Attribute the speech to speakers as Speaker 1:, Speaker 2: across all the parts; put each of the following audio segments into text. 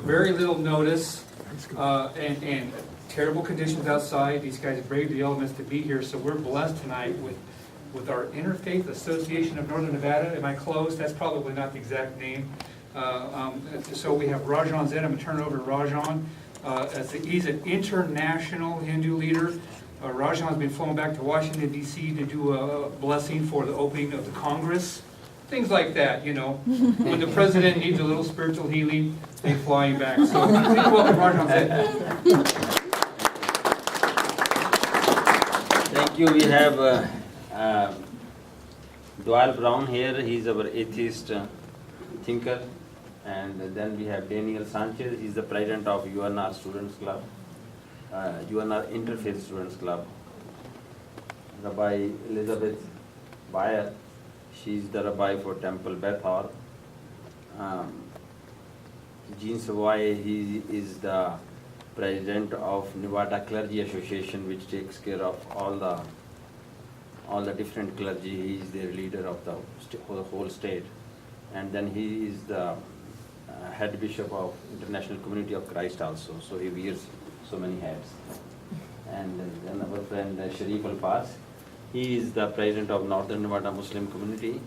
Speaker 1: very little notice, and terrible conditions outside. These guys braved the elements to be here, so we're blessed tonight with our Interfaith Association of Northern Nevada. Am I close? That's probably not the exact name. So we have Rajan's in. I'm going to turn it over to Rajan. He's an international Hindu leader. Rajan's been flown back to Washington, D.C. to do a blessing for the opening of the Congress. Things like that, you know. When the president needs a little spiritual healing, they fly him back. So please welcome Rajan.
Speaker 2: Thank you. We have Doyle Brown here. He's our atheist thinker. And then we have Daniel Sanchez. He's the president of UNR Students Club, UNR Interfaith Students Club. Rabbi Elizabeth Beyer. She's the rabbi for Temple Beth. Jean Savoy, he is the president of Nevada Clergy Association, which takes care of all the different clergy. He is their leader of the whole state. And then he is the head bishop of International Community of Christ also. So he wears so many hats. And then our friend Sherif Elfass. He is the president of Northern Nevada Muslim Community.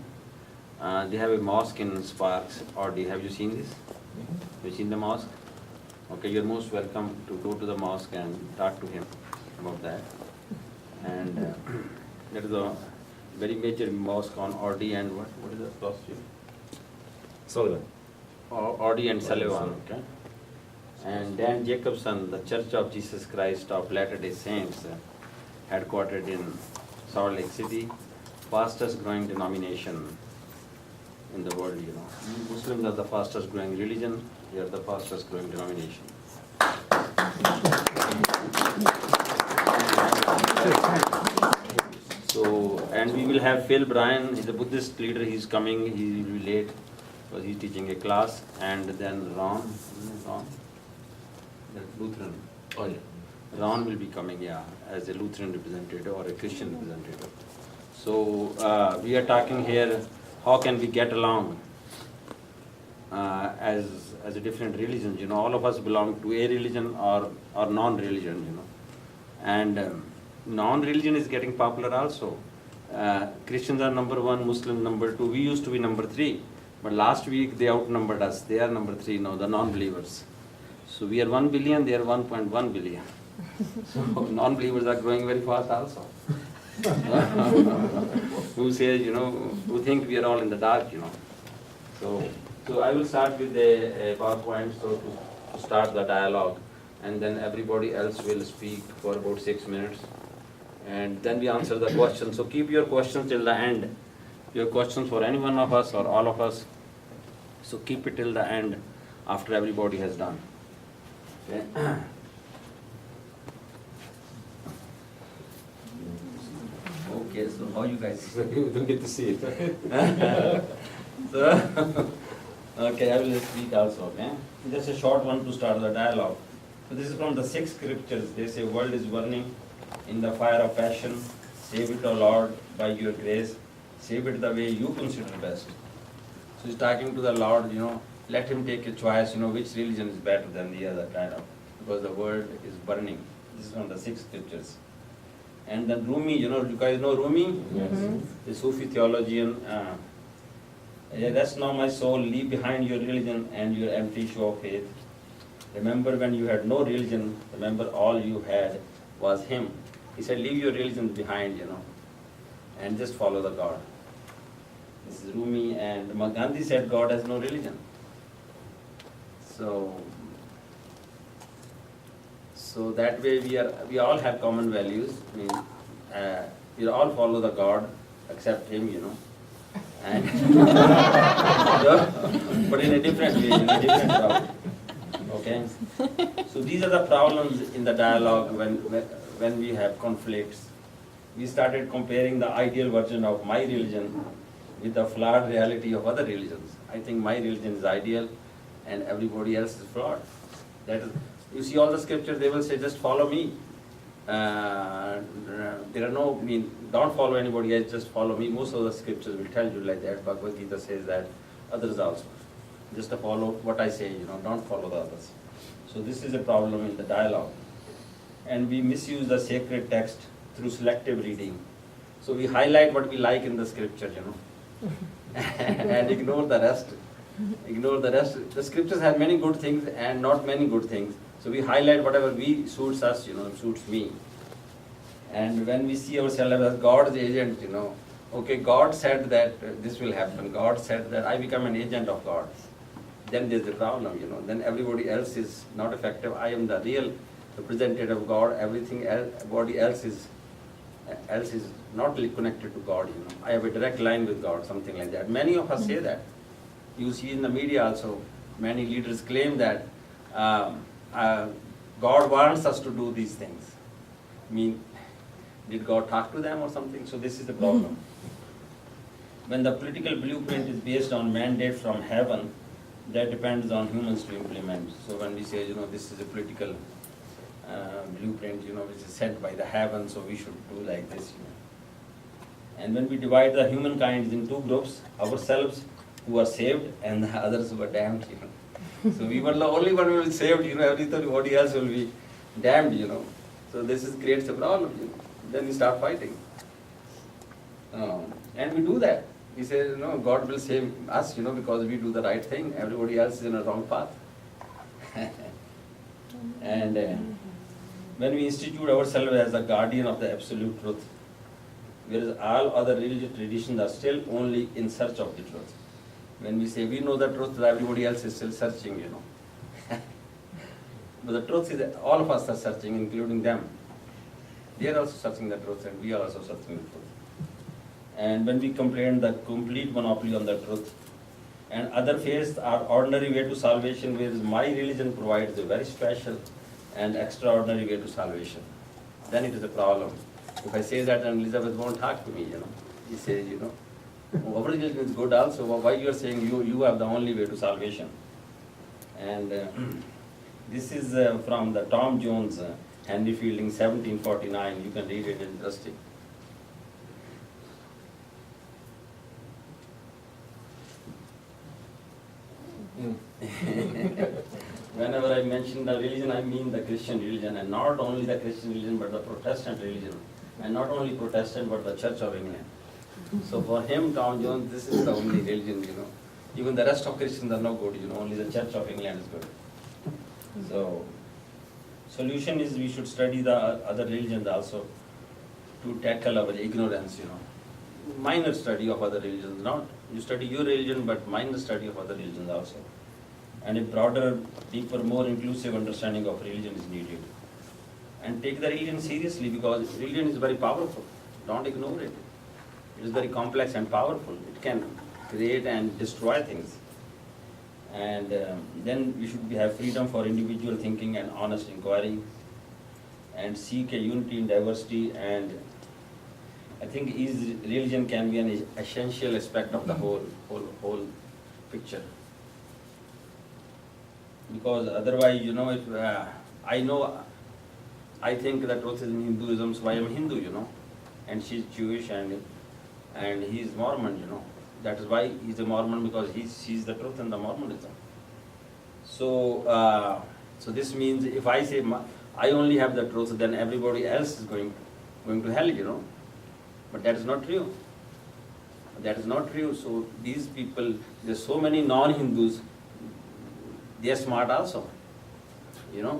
Speaker 2: They have a mosque in Sparks. Have you seen this? Have you seen the mosque? Okay, you're most welcome to go to the mosque and talk to him about that. And there is a very major mosque on RD and what is the cross street?
Speaker 3: Sullivan.
Speaker 2: RD and Sullivan, okay. And then Jacobson, the Church of Jesus Christ of Latter-day Saints, headquartered in Salt Lake City, fastest growing denomination in the world, you know. Muslims are the fastest growing religion, we are the fastest growing denomination. So, and we will have Bryan, he's a Buddhist leader, he's coming, he will be late because he's teaching a class, and then Ron, the Lutheran.
Speaker 3: Oh yeah.
Speaker 2: Ron will be coming, as a Lutheran representative or a Christian representative. So we are talking here, how can we get along as a different religion? You know, all of us belong to a religion or non-religion, you know. And non-religion is getting popular also. Christians are number 1, Muslims number 2. We used to be number 3, but last week they outnumbered us. They are number 3 now, the non-believers. So we are 1 billion, they are 1.1 billion. So non-believers are growing very fast also. Who says, you know, who think we are all in the dark, you know. So I will start with a PowerPoint so to start the dialogue, and then everybody else will speak for about 6 minutes, and then we answer the questions. So keep your questions till the end. Your questions for any one of us or all of us. So keep it till the end after everybody has done. Okay. Okay, so how you guys?
Speaker 3: You don't get to see it.
Speaker 2: So, okay, I will speak also, okay? Just a short one to start the dialogue. So this is from the 6 scriptures. They say, world is burning in the fire of passion. Save it, O Lord, by your grace. Save it the way you consider best. So he's talking to the Lord, you know, let him take a choice, you know, which religion is better than the other, kind of, because the world is burning. This is from the 6 scriptures. And then Rumi, you know, you guys know Rumi?
Speaker 3: Yes.
Speaker 2: The Sufi theologian. Rest now my soul, leave behind your religion and your empty show of faith. Remember when you had no religion, remember all you had was him. He said, leave your religion behind, you know, and just follow the God. This is Rumi, and Gandhi said God has no religion. So that way we all have common values. I mean, we all follow the God except him, you know. And but in a different way, in a different route. Okay. So these are the problems in the dialogue when we have conflicts. We started comparing the ideal version of my religion with the flawed reality of other religions. I think my religion is ideal and everybody else is flawed. That is, you see all the scriptures, they will say, just follow me. There are no, I mean, don't follow anybody else, just follow me. Most of the scriptures will tell you like that. Bhagavad Gita says that, others also. just to follow what I say, don't follow the others. So this is a problem in the dialogue. And we misuse the sacred text through selective reading. So we highlight what we like in the scripture, and ignore the rest. Ignore the rest. The scriptures have many good things and not many good things. So we highlight whatever suits us, suits me. And when we see ourselves as God's agent, okay, God said that this will happen. God said that I become an agent of God. Then there's the problem, Then everybody else is not effective. I am the real representative of God. Everybody else is not really connected to God, I have a direct line with God, something like that. Many of us say that. You see in the media also, many leaders claim that God wants us to do these things. Did God talk to them or something? So this is the problem. When the political blueprint is based on mandate from heaven, that depends on humans to implement. So when we say, this is a political blueprint, which is sent by the heaven, so we should do like this, And when we divide the humankind in two groups, ourselves who are saved and the others who are damned, So we were the only one who was saved, everybody else will be damned, So this creates a problem, Then we start fighting. And we do that. We say, God will save us, because we do the right thing. Everybody else is in a wrong path. And when we institute ourselves as the guardian of the absolute truth, whereas all other religious traditions are still only in search of the truth. When we say we know the truth, everybody else is still searching, But the truth is that all of us are searching, including them. They are also searching the truth, and we are also searching the truth. And when we complain the complete monopoly on the truth, and other faiths are ordinary way to salvation, whereas my religion provides a very special and extraordinary way to salvation, then it is a problem. If I say that, then Elizabeth won't talk to me, He says, our religion is good also, why you are saying you have the only way to salvation? And this is from the Tom Jones, Henry Fielding, 1749, you can read it, it's interesting. Whenever I mention the religion, I mean the Christian religion, and not only the Christian religion, but the Protestant religion. And not only Protestant, but the Church of England. So for him, Tom Jones, this is the only religion, Even the rest of Christians are no good, only the Church of England is good. So, solution is we should study the other religions also to tackle our ignorance, Minor study of other religions, not you study your religion, but minor study of other religions also. And a broader, deeper, more inclusive understanding of religion is needed. And take the religion seriously, because religion is very powerful. Don't ignore it. It is very complex and powerful. It can create and destroy things. And then we should have freedom for individual thinking and honest inquiry, and seek a unity in diversity. And I think religion can be an essential aspect of the whole picture. Because otherwise, if I think the truth is in Hinduism, so I am Hindu, and she's Jewish and he is Mormon, That is why he's a Mormon, because he sees the truth in the Mormonism. So, so this means if I say I only have the truth, then everybody else is going to hell, But that is not true. That is not true. So these people, there's so many non-Hindus, they are smart also,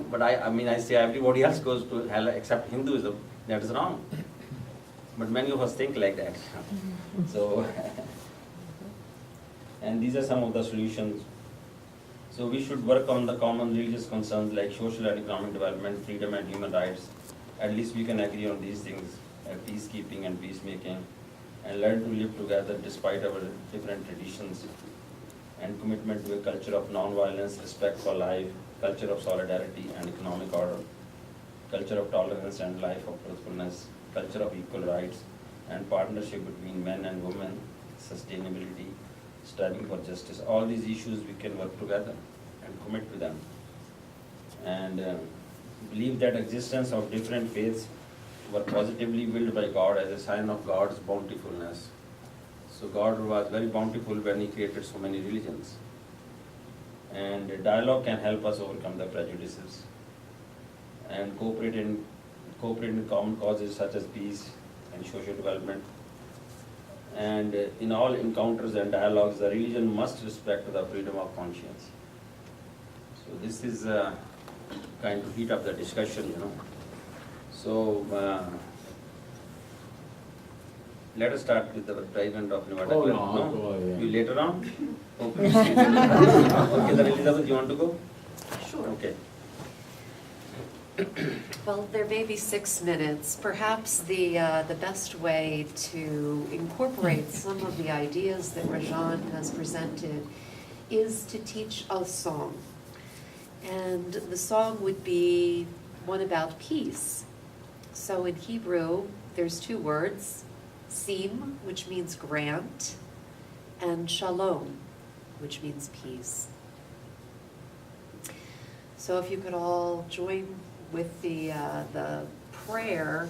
Speaker 2: But I say everybody else goes to hell except Hinduism. That is wrong. But many of us think like that. So, and these are some of the solutions. So we should work on the common religious concerns like social and economic development, freedom and human rights. At least we can agree on these things, peacekeeping and peacemaking, and learn to live together despite our different traditions, and commitment to a culture of non-violence, respect for life, culture of solidarity and economic order, culture of tolerance and life of truthfulness, culture of equal rights and partnership between men and women, sustainability, striving for justice. All these issues we can work together and commit to them. And believe that existence of different faiths were positively willed by God as a sign of God's bountifulness. So God was very bountiful when He created so many religions. And dialogue can help us overcome the prejudices and cooperate in common causes such as peace and social development. And in all encounters and dialogues, the religion must respect the freedom of conscience. So this is kind of heat up the discussion, So let us start with the president of Nevada.
Speaker 3: Oh, no, yeah.
Speaker 2: You later on? Okay, then Elizabeth, you want to go?
Speaker 4: Sure.
Speaker 2: Okay.
Speaker 4: Well, there may be 6 minutes. Perhaps the best way to incorporate some of the ideas that Rajan has presented is to teach a song. And the song would be one about peace. So in Hebrew, there's 2 words, sim, which means grant, and shalom, which means peace. So if you could all join with the prayer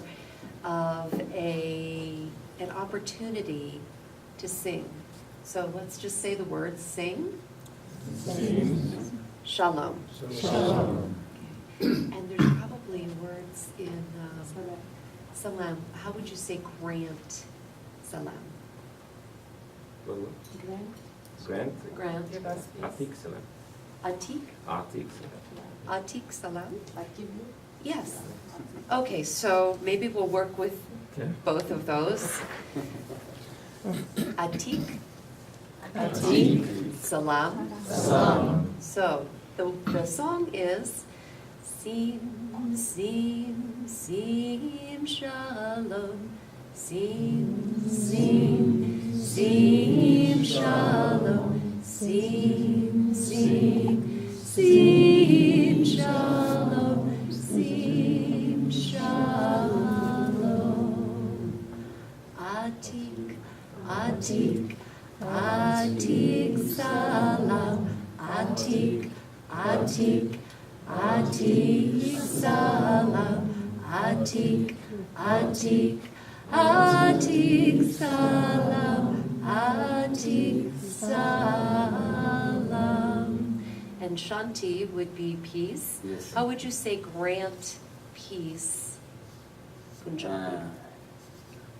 Speaker 4: of an opportunity to sing. So let's just say the words, sing.
Speaker 3: Sing.
Speaker 4: Shalom.
Speaker 3: Shalom.
Speaker 4: And there's probably words in salam. How would you say grant salam?
Speaker 3: Grant.
Speaker 4: Grant.
Speaker 3: Atik salam.
Speaker 4: Atik?
Speaker 3: Atik salam.
Speaker 4: Atik salam? Yes. Okay, so maybe we'll work with
Speaker 3: Okay.
Speaker 4: both of those. Atik,
Speaker 3: Atik.
Speaker 4: salam.
Speaker 3: Salam.
Speaker 4: So the song is Sim, Sim, Sim, Shalom. Sim, Sim, Sim, Shalom. Sim, Sim, Sim, Shalom. Sim, Shalom. Atik, Atik, Atik, Salam. Atik, Atik, Atik, Salam. Atik, Atik, Atik, Salam. Atik, Salam. And Shanti would be peace.
Speaker 2: Yes.
Speaker 4: How would you say grant peace? Punjabi.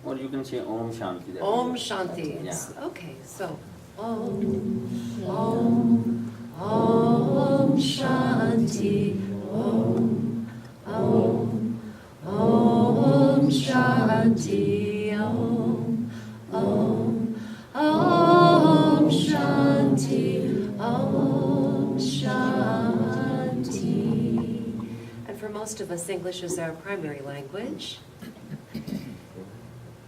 Speaker 2: Or you can say Om Shanti. that
Speaker 4: Om
Speaker 2: will-
Speaker 4: Shanti.
Speaker 2: Yeah.
Speaker 4: It's- Okay, so Om, Om, Om Shanti. Om, Om, Om Shanti. Om, Om, Om Shanti. Om Shanti. And for most of us, English is our primary language.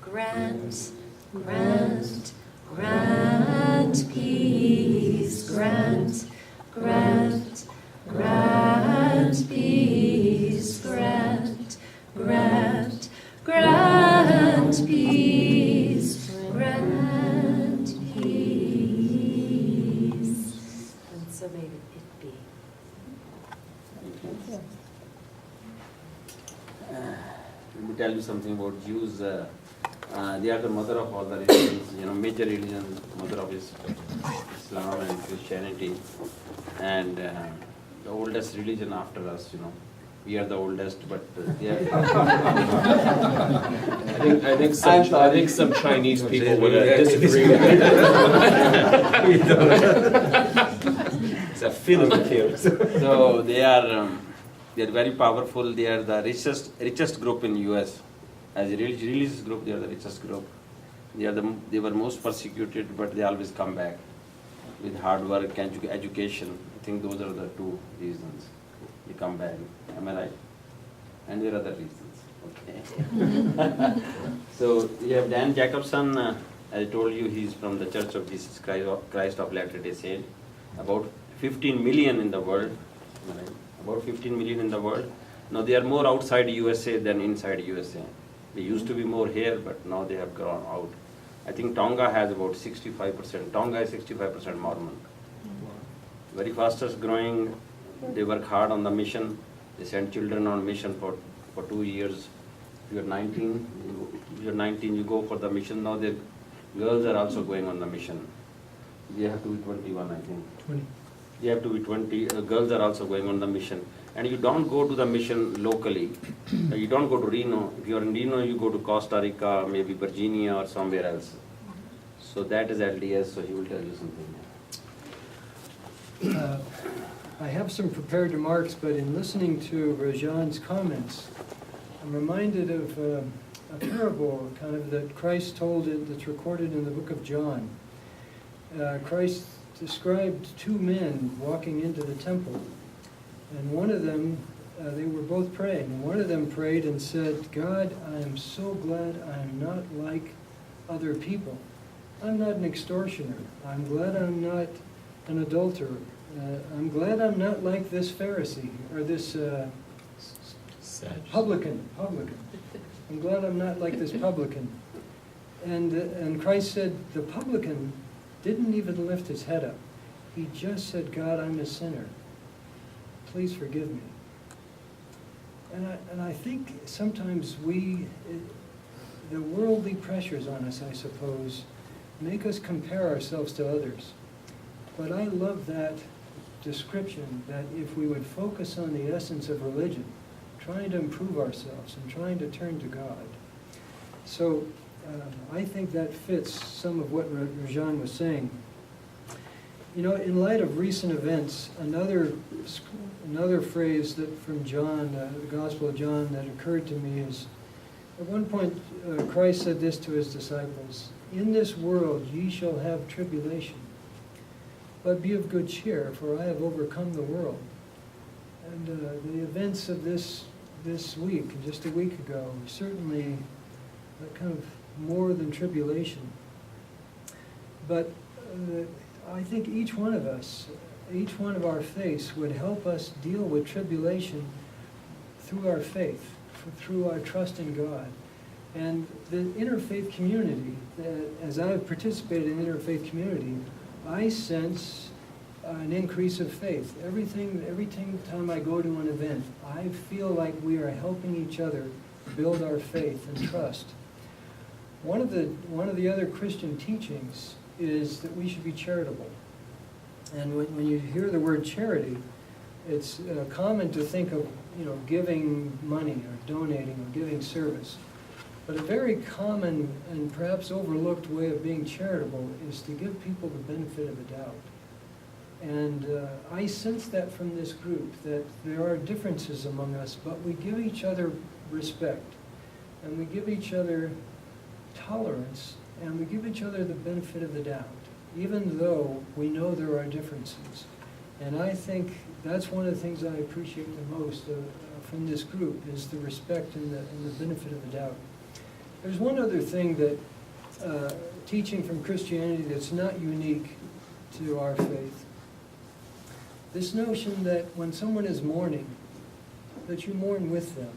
Speaker 4: Grant, grant, grant peace, grant, grant, grant peace, grant, grant, grant peace, grant peace. And so may it be.
Speaker 2: Let me tell you something about Jews. They are the mother of all the religions, major religions, mother of Islam and Christianity, and the oldest religion after us. We are the oldest, but they are.
Speaker 3: I think some Chinese people would disagree with it. It's a feeling here.
Speaker 2: So they are very powerful. They are the richest group in U.S. As a religious group, they are the richest group. They were most persecuted, but they always come back with hard work and education. I think those are the 2 reasons they come back. Am I right? And there are other reasons. Okay. So we have Dan Jacobson. As I told you, he's from the Church of Jesus Christ of Latter-day Saints. About 15 million in the world. Am I right? About 15 million in the world. Now they are more outside USA than inside USA. They used to be more here, but now they have grown out. I think Tonga has about 65%. Tonga is 65% Mormon. Very fastest growing. They work hard on the mission. They send children on mission for 2 years. If you're 19, you go for the mission. Now the girls are also going on the mission. They have to be 21, I think. You have to be 20, girls are also going on the mission. And you don't go to the mission locally. You don't go to Reno. If you're in Reno, you go to Costa Rica, maybe Virginia or somewhere else. So that is LDS, so he will tell you something.
Speaker 5: I have some prepared remarks, but in listening to Rajan's comments, I'm reminded of a parable kind of that Christ told that's recorded in the book of John. Christ described two men walking into the temple, and one of them, they were both praying, and one of them prayed and said, God, I am so glad I am not like other people. I'm not an extortioner. I'm glad I'm not an adulterer. I'm glad I'm not like this Pharisee, or this publican. I'm glad I'm not like this publican. And Christ said, the publican didn't even lift his head up. He just said, God, I'm a sinner. Please forgive me. And I think sometimes the worldly pressures on us, I suppose, make us compare ourselves to others. But I love that description, that if we would focus on the essence of religion, trying to improve ourselves and trying to turn to God. So I think that fits some of what Rajan was saying. You know, in light of recent events, another phrase that from John, the Gospel of John, that occurred to me is, at one point Christ said this to his disciples, in this world ye shall have tribulation, but be of good cheer, for I have overcome the world. And the events of this week, just a week ago, certainly kind of more than tribulation. But I think each one of us, each one of our faiths would help us deal with tribulation through our faith, through our trust in God. And the interfaith community, as I've participated in the interfaith community, I sense an increase of faith. Every time I go to an event, I feel like we are helping each other build our faith and trust. One of the other Christian teachings is that we should be charitable. And when you hear the word charity, it's common to think of, giving money or donating or giving service. But a very common and perhaps overlooked way of being charitable is to give people the benefit of the doubt. And I sense that from this group, that there are differences among us, but we give each other respect, and we give each other tolerance, and we give each other the benefit of the doubt, even though we know there are differences. And I think that's one of the things I appreciate the most from this group, is the respect and the benefit of the doubt. There's one other thing that teaching from Christianity that's not unique to our faith. This notion that when someone is mourning, that you mourn with them.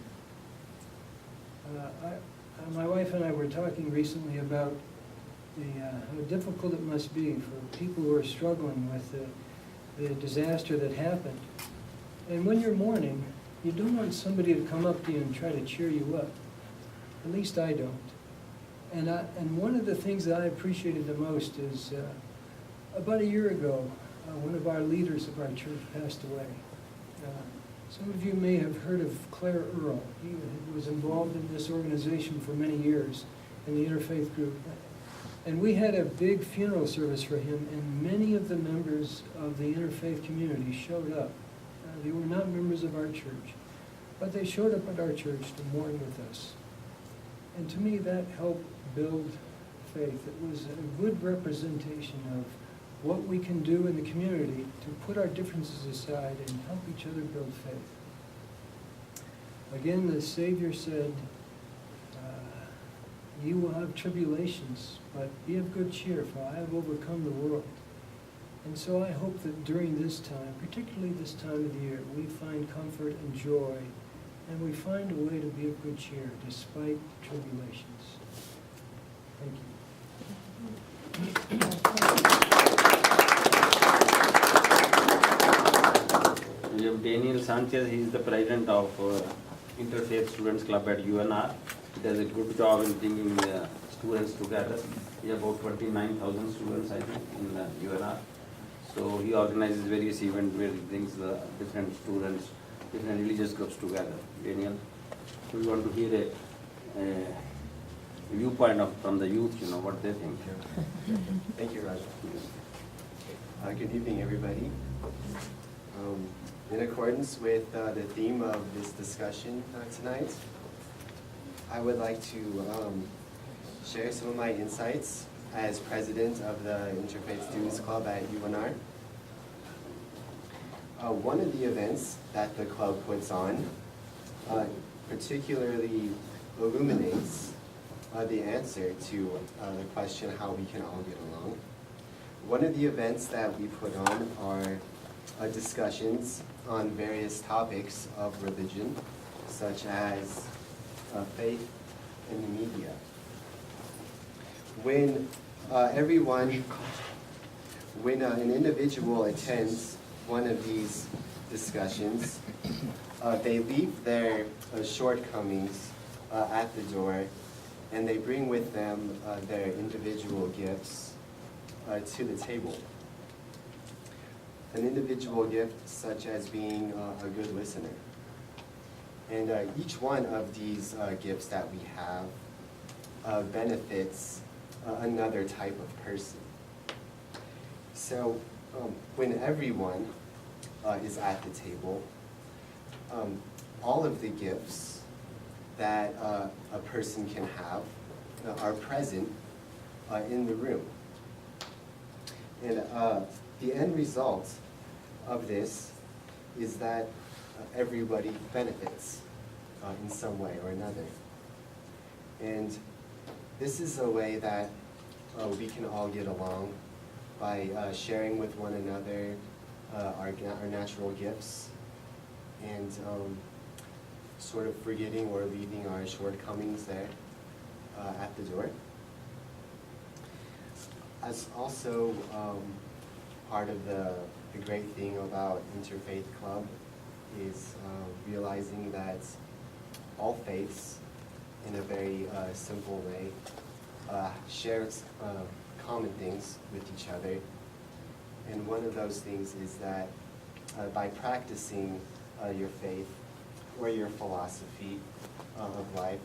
Speaker 5: My wife and I were talking recently about how difficult it must be for people who are struggling with the disaster that happened. And when you're mourning, you don't want somebody to come up to you and try to cheer you up. At least I don't. And one of the things that I appreciated the most is about a year ago, one of our leaders of our church passed away. Some of you may have heard of Claire Earl. He was involved in this organization for many years in the interfaith group. And we had a big funeral service for him, and many of the members of the interfaith community showed up. They were not members of our church, but they showed up at our church to mourn with us. And to me, that helped build faith. It was a good representation of what we can do in the community to put our differences aside and help each other build faith. Again, the Savior said, you will have tribulations, but be of good cheer, for I have overcome the world. And so I hope that during this time, particularly this time of the year, we find comfort and joy, and we find a way to be of good cheer despite tribulations. Thank you.
Speaker 2: We have Daniel Sanchez. He is the president of Interfaith Students Club at UNR. He does a good job in bringing students together. We have about 29,000 students, I think, in UNR. So he organizes various events where he brings the different students, different religious groups together. Daniel, we want to hear a viewpoint from the youth, what they think.
Speaker 6: Thank you, Rajan. Good evening, everybody. In accordance with the theme of this discussion tonight, I would like to share some of my insights as president of the Interfaith Students Club at UNR. One of the events that the club puts on particularly illuminates the answer to the question how we can all get along. One of the events that we put on are discussions on various topics of religion, such as faith in the media. When an individual attends one of these discussions, they leave their shortcomings at the door, and they bring with them their individual gifts to the table. An individual gift such as being a good listener. And each one of these gifts that we have benefits another type of person. So when everyone is at the table, all of the gifts that a person can have are present in the room. And the end result of this is that everybody benefits in some way or another. And this is a way that we can all get along by sharing with one another our natural gifts and sort of forgetting or leaving our shortcomings there at the door. As also part of the great thing about Interfaith Club is realizing that all faiths, in a very simple way, share common things with each other. And one of those things is that by practicing your faith or your philosophy of life,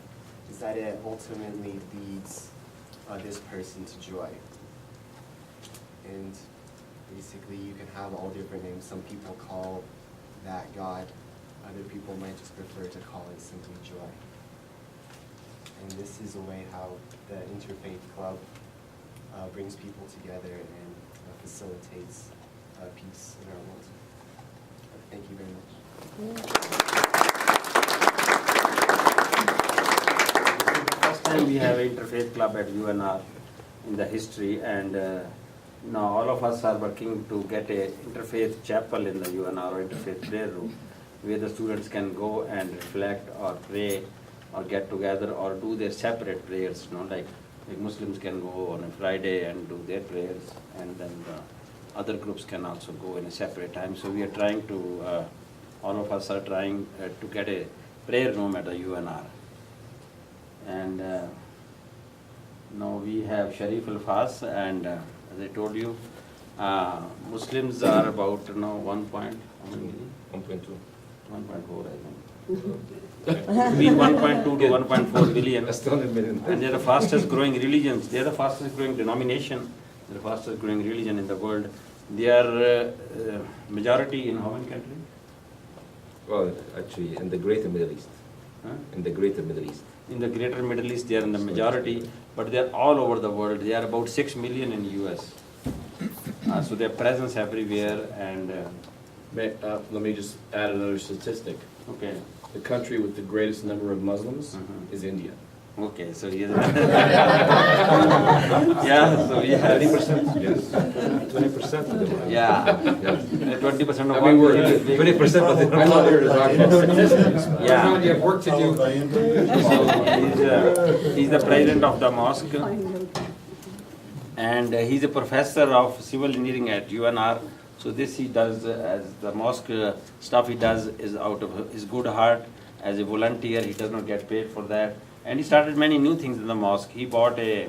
Speaker 6: is that it ultimately leads this person to joy. And basically you can have all different names. Some people call that God. Other people might just prefer to call it simply joy. And this is a way how the Interfaith Club brings people together and facilitates peace in our world. Thank you very much.
Speaker 2: First time we have Interfaith Club at UNR in the history, and now all of us are working to get a interfaith chapel in the UNR or interfaith prayer room, where the students can go and reflect or pray or get together or do their separate prayers, like Muslims can go on a Friday and do their prayers, and then the other groups can also go in a separate time. So we are trying to, all of us are trying to get a prayer room at the UNR. And now we have Sherif Elfass, and as I told you, Muslims are about 1 point, how many million?
Speaker 3: 1.2.
Speaker 2: 1.4, I think. Between 1.2 to 1.4 billion.
Speaker 3: That's 200 million.
Speaker 2: And they're the fastest growing religions. They're the fastest growing denomination. They're the fastest growing religion in the world. They are majority in how many countries?
Speaker 3: Well, actually, in the greater Middle East.
Speaker 2: Huh?
Speaker 3: In the greater Middle East.
Speaker 2: In the greater Middle East, they are in the majority, but they are all over the world. They are about 6 million in US. So their presence everywhere, and
Speaker 7: Let me just add another statistic.
Speaker 2: okay.
Speaker 7: The country with the greatest number of Muslims
Speaker 2: Mhm.
Speaker 7: is India.
Speaker 2: Okay, so yeah, so we have
Speaker 3: 20%? Yes. 20% of them.
Speaker 2: yeah,
Speaker 3: Yeah.
Speaker 2: 20% of
Speaker 7: I mean,
Speaker 2: what
Speaker 7: we're-
Speaker 3: 20% of the
Speaker 7: I'm not here to talk about statistics. but-
Speaker 2: Yeah.
Speaker 1: Ron, you have work to do.
Speaker 2: So he's the president of the mosque, and he's a professor of civil engineering at UNR. So this he does as the mosque stuff he does is out of his good heart as a volunteer. He does not get paid for that, and he started many new things in the mosque. He bought a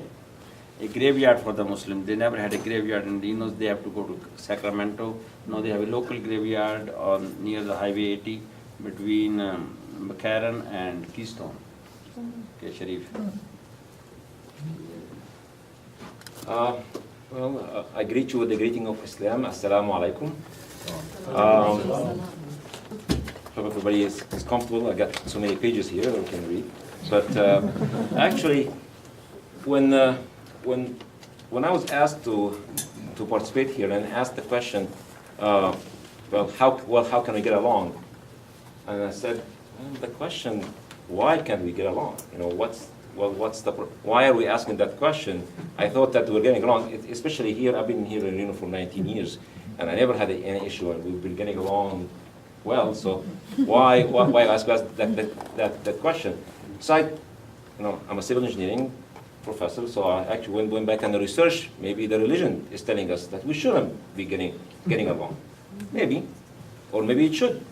Speaker 2: a graveyard for the Muslims. They never had a graveyard, and they have to go to Sacramento. Now they have a local graveyard near the Highway 80 between McCarran and Keystone. Okay, Sherif.
Speaker 3: I greet you with the greeting of Islam. Assalamu alaikum. Hope everybody is comfortable. I got so many pages here that we can read. But actually, when I was asked to participate here and asked the question, how can we get along? And I said, the question, why can't we get along? Why are we asking that question? I thought that we're getting along, especially here. I've been here in Reno for 19 years, and I never had any issue, and we've been getting along well. So why ask us that question? So I'm a civil engineering professor, so I actually went back and researched. Maybe the religion is telling us that we shouldn't be getting along. Maybe, or maybe it should.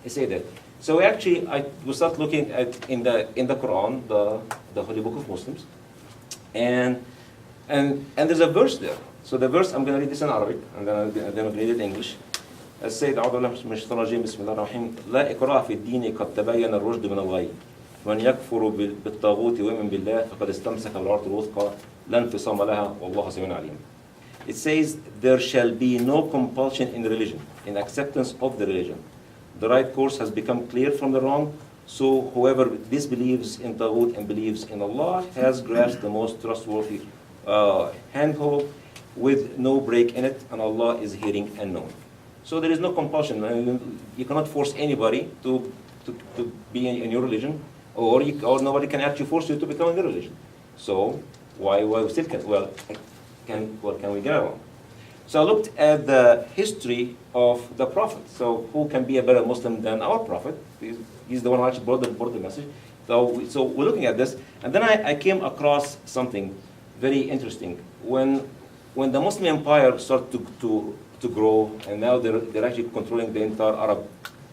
Speaker 3: I say that. So actually, we start looking at in the Quran, the holy book of Muslims, and there's a verse there. So the verse, I'm going to read this in Arabic, and then I'll read it in English. السيد أعوذ بالله من الشيطان الرجيم بسم الله الرحمن الرحيم لا إكراه في الدين قد تبين الرشد من الغي من يكفر بالطاغوت ويؤمن بالله فقد استمسك بالعروة الوثقى لا انفصام لها والله سميع عليم. It says there shall be no compulsion in religion, in acceptance of the religion. The right course has become clear from the wrong, so whoever disbelieves in Taghut and believes in Allah has grasped the most trustworthy handhold with no break in it, and Allah is hearing and knowing. So there is no compulsion. You cannot force anybody to be in your religion, or nobody can actually force you to become in their religion. So why we still can we get along? So I looked at the history of the Prophet. So who can be a better Muslim than our Prophet? He's the one who actually brought the message. So we're looking at this, and then I came across something very interesting. When the Muslim Empire started to grow, and now they're actually controlling the entire Arab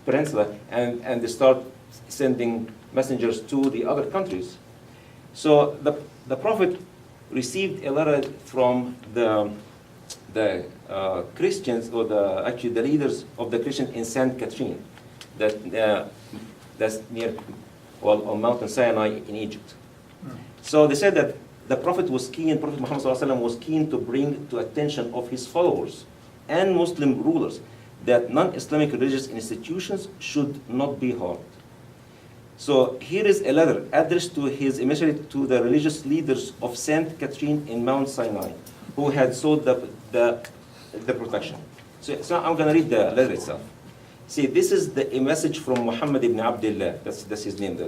Speaker 3: Peninsula, and they start sending messengers to the other countries. So the Prophet received a letter from the Christians, or the leaders of the Christians in Saint Catherine, that's near on Mountain Sinai in Egypt. So they said that the Prophet Muhammad ﷺ was keen to bring to attention of his followers and Muslim rulers that non-Islamic religious institutions should not be harmed. So here is a letter addressed to his emissary to the religious leaders of Saint Catherine in Mount Sinai, who had sought the protection. So I'm going to read the letter itself. See, this is a message from Muhammad ibn Abdullah, that's his name, the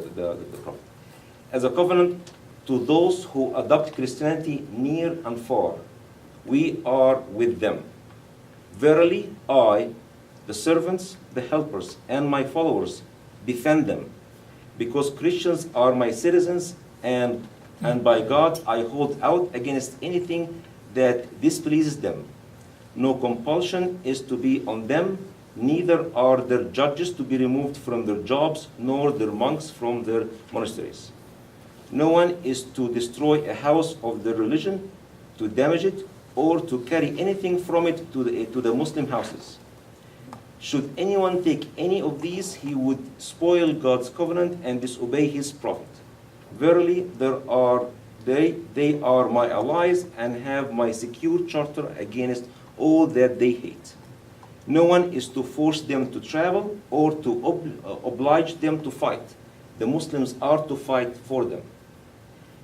Speaker 3: Prophet. As a covenant to those who adopt Christianity near and far, we are with them. Verily, I, the servants, the helpers, and my followers defend them, because Christians are my citizens, and by God I hold out against anything that displeases them. No compulsion is to be on them, neither are their judges to be removed from their jobs, nor their monks from their monasteries. No one is to destroy a house of their religion, to damage it, or to carry anything from it to the Muslim houses. Should anyone take any of these, he would spoil God's covenant and disobey his prophet. Verily, they are my allies and have my secure charter against all that they hate. No one is to force them to travel or to oblige them to fight. The Muslims are to fight for them.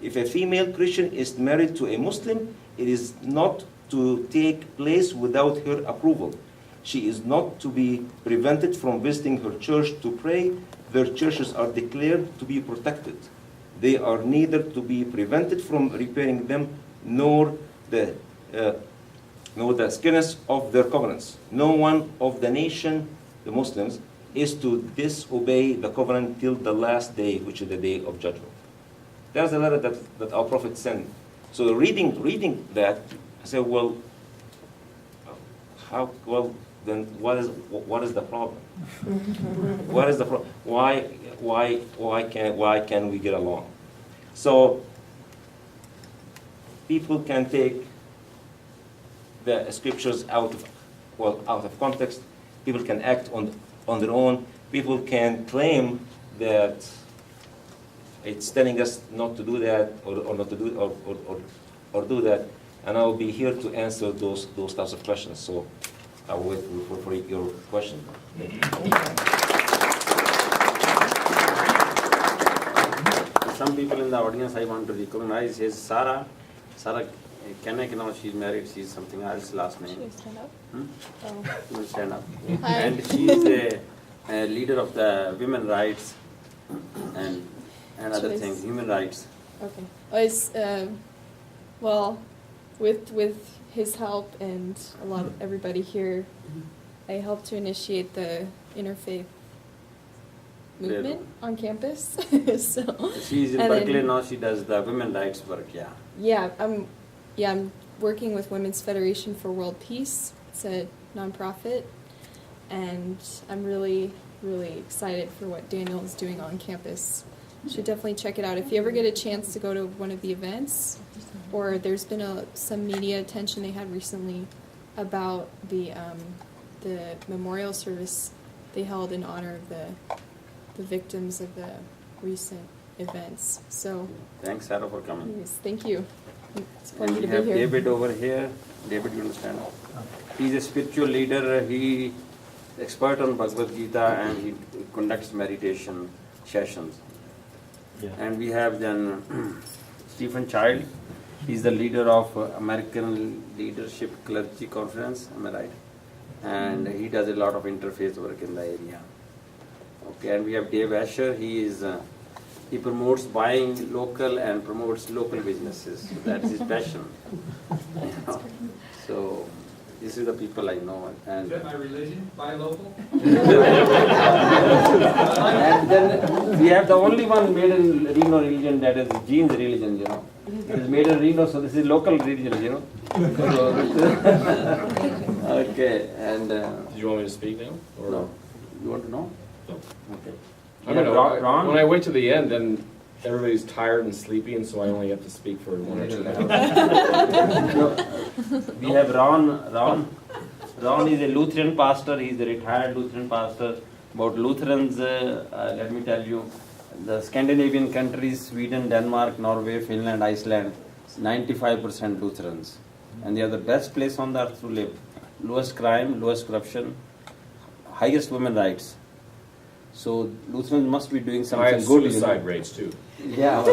Speaker 3: If a female Christian is married to a Muslim, it is not to take place without her approval. She is not to be prevented from visiting her church to pray. Their churches are declared to be protected. They are neither to be prevented from repairing them, nor the skewness of their covenants. No one of the nation, the Muslims, is to disobey the covenant till the last day, which is the day of judgment. That's the letter that our Prophet sent. So reading that, I said, well, then what is the problem? What is the problem? Why can we get along? So people can take the scriptures out of context. People can act on their own. People can claim that it's telling us not to do that or not to do or do that. And I will be here to answer those types of questions. So I'll wait for your question.
Speaker 2: Some people in the audience I want to recognize is Sarah. Sarah Kenneck, now she's married, she's something else last name.
Speaker 8: Should I stand up?
Speaker 2: Hmm?
Speaker 8: Oh.
Speaker 2: You stand up.
Speaker 8: Hi.
Speaker 2: And she's a leader of the women rights and other
Speaker 8: Choice.
Speaker 2: things, human rights.
Speaker 8: Okay. It's, well, with his help and a lot of everybody here, I helped to initiate the interfaith movement on campus. So
Speaker 2: She's in
Speaker 8: and
Speaker 2: Berkeley
Speaker 8: then-
Speaker 2: now, she does the women rights work, yeah.
Speaker 8: Yeah, I'm working with Women's Federation for World Peace. It's a nonprofit, and I'm really, really excited for what Daniel is doing on campus. You should definitely check it out. If you ever get a chance to go to one of the events, or there's been some media attention they had recently about the memorial service they held in honor of the victims of the recent events. So,
Speaker 2: Thanks, Sarah, for coming.
Speaker 8: yes, thank you. It's a
Speaker 2: And
Speaker 8: pleasure
Speaker 2: we
Speaker 8: to be
Speaker 2: have
Speaker 8: here.
Speaker 2: David over here. David, you understand? He's a spiritual leader. He expert on Bhagavad Gita and he conducts meditation sessions.
Speaker 3: Yeah.
Speaker 2: And we have then Stephen Child. He's the leader of American Leadership Clergy Conference. Am I right? And he does a lot of interfaith work in the area. Okay, and we have Dave Asher. He promotes buying local and promotes local businesses. So that's his passion. You know? So this is the people I know. And
Speaker 1: Is that my religion? Buy local?
Speaker 2: and then we have the only one made in Reno religion, that is Gene's religion, you know. It is made in Reno, so this is local religion, you know. So okay, and
Speaker 7: Did you want me to speak now? Or
Speaker 2: no, you want to know?
Speaker 7: No.
Speaker 2: Okay.
Speaker 7: I'm
Speaker 2: Yeah,
Speaker 7: gonna,
Speaker 2: Ron?
Speaker 7: when I wait to the end, then everybody's tired and sleepy, and so I only have to speak for 1 or 2 minutes.
Speaker 2: No, we have Ron. Ron is a Lutheran pastor. He's a retired Lutheran pastor. About Lutherans, let me tell you, the Scandinavian countries, Sweden, Denmark, Norway, Finland, Iceland, 95% Lutherans. And they are the best place on the earth to live. Lowest crime, lowest corruption, highest women rights. So Lutherans must be doing something
Speaker 7: High
Speaker 2: good.
Speaker 7: suicide rates too.
Speaker 2: Yeah.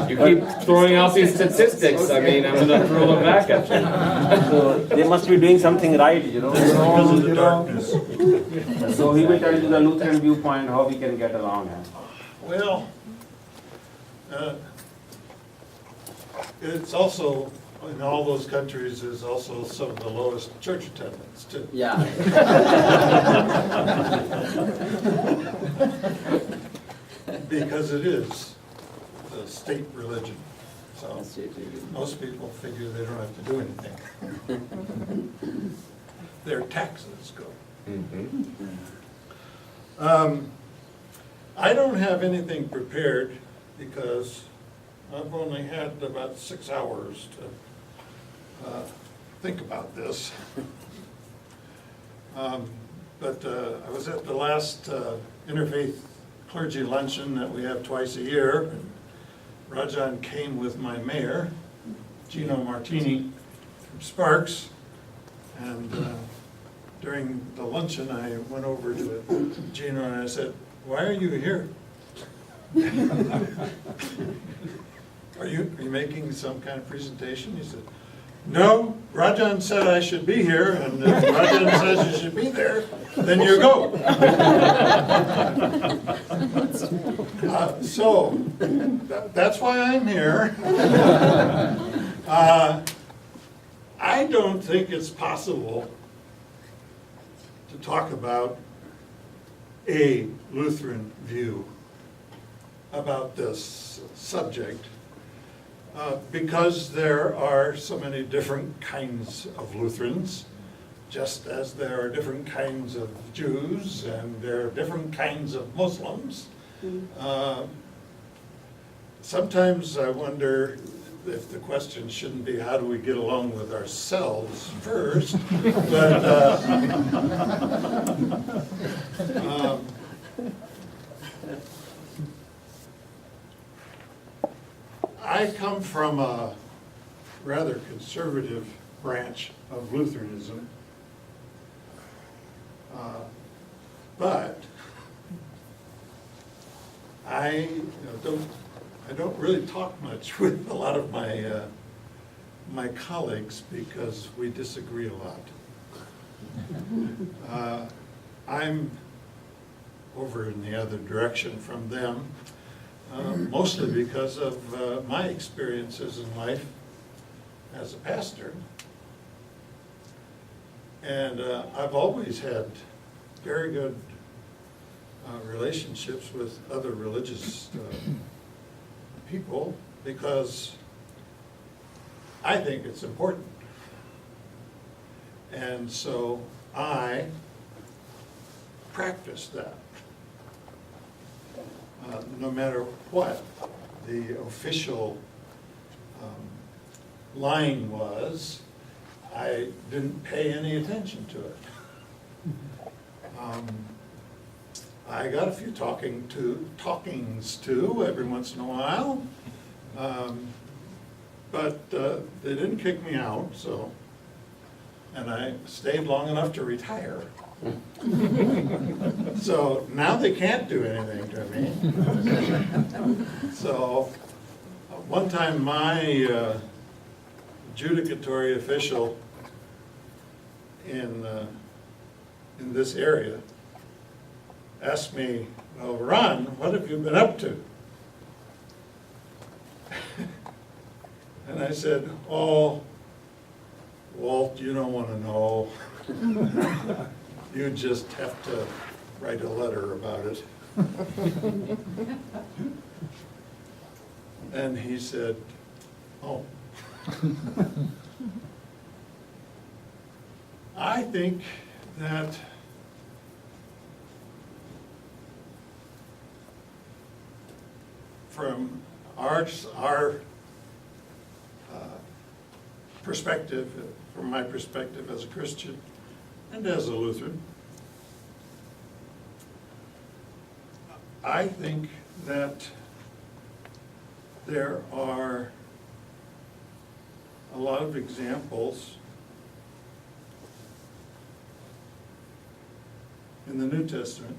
Speaker 7: You keep throwing out these statistics, I mean, I'm gonna throw them back at you.
Speaker 2: So they must be doing something right, you know.
Speaker 9: Because of the darkness.
Speaker 2: So he will tell you the Lutheran viewpoint, how we can get along.
Speaker 9: Well, it's also, in all those countries, is also some of the lowest church attendance too.
Speaker 2: Yeah.
Speaker 9: Because it is the state religion. So most people figure they don't have to do anything. Their taxes go. I don't have anything prepared because I've only had about 6 hours to think about this. But I was at the last Interfaith Clergy Luncheon that we have twice a year. Rajan came with my mayor, Gino Martini from Sparks, and during the luncheon I went over to Gino and I said, "Why are you here? Are you making some kind of presentation?" He said, "No, Rajan said I should be here, and if Rajan says you should be there, then you go." So, that's why I'm here. I don't think it's possible to talk about a Lutheran view about this subject because there are so many different kinds of Lutherans, just as there are different kinds of Jews and there are different kinds of Muslims. Sometimes I wonder, if the question shouldn't be how do we get along with ourselves first, but I come from a rather conservative branch of Lutheranism, but I don't really talk much with a lot of my colleagues because we disagree a lot. I'm over in the other direction from them, mostly because of my experiences in life as a pastor. And I've always had very good relationships with other religious people because I think it's important. And so I practice that. No matter what the official line was, I didn't pay any attention to it. I got a few talkings to every once in a while, but they didn't kick me out, so, and I stayed long enough to retire. So now they can't do anything to me. So one time my adjudicatory official in this area asked me, well, Ron, what have you been up to? And I said, oh, Walt, you don't want to know. You just have to write a letter about it. And he said, oh. I think that from our perspective, from my perspective as a Christian and as a Lutheran, I think that there are a lot of examples in the New Testament